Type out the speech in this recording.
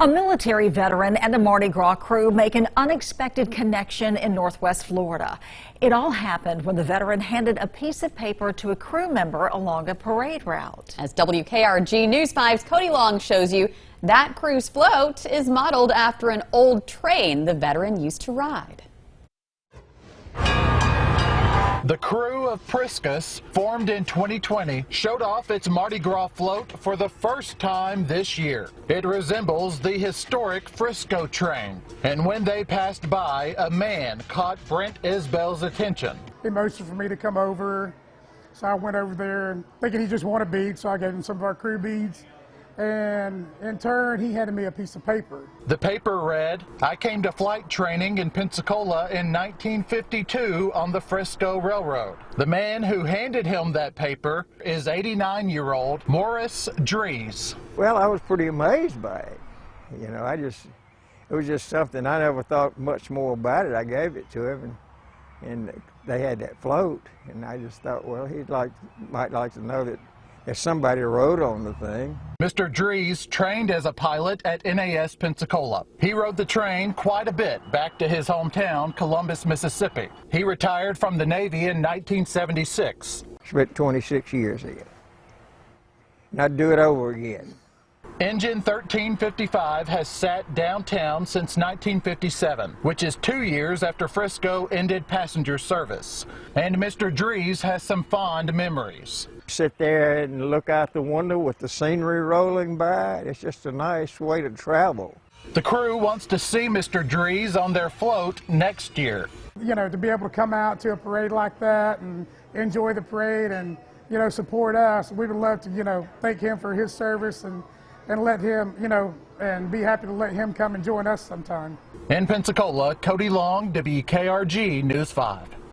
A military veteran and a Mardi Gras crew make an unexpected connection in Northwest Florida. It all happened when the veteran handed a piece of paper to a crew member along a parade route. As WKRG News 5's Cody Long shows you, that crew's float is modeled after an old train the veteran used to ride. The crew of Priscus, formed in 2020, showed off its Mardi Gras float for the first time this year. It resembles the historic Frisco train, and when they passed by, a man caught Brent Isbell's attention. Emotional for me to come over, so I went over there thinking he just wanted beads, so I gave him some of our crew beads. And in turn, he handed me a piece of paper. The paper read, "I came to flight training in Pensacola in 1952 on the Frisco Railroad." The man who handed him that paper is 89-year-old Morris Dries. Well, I was pretty amazed by it. You know, it was just something I never thought much more about it. I gave it to him, and they had that float, and I just thought, well, might like to know that if somebody rode on the thing. Mr. Dries trained as a pilot at NAS Pensacola. He rode the train quite a bit back to his hometown, Columbus, Mississippi. He retired from the Navy in 1976. Spent 26 years here. And I'd do it over again. Engine 1355 has sat downtown since 1957, which is 2 years after Frisco ended passenger service. And Mr. Dries has some fond memories. Sit there and look out the window with the scenery rolling by. It's just a nice way to travel. The crew wants to see Mr. Dries on their float next year. You know, to be able to come out to a parade like that and enjoy the parade and, you know, support us, we would love to, you know, thank him for his service and let him, you know, and be happy to let him come and join us sometime. In Pensacola, Cody Long, WKRG News 5.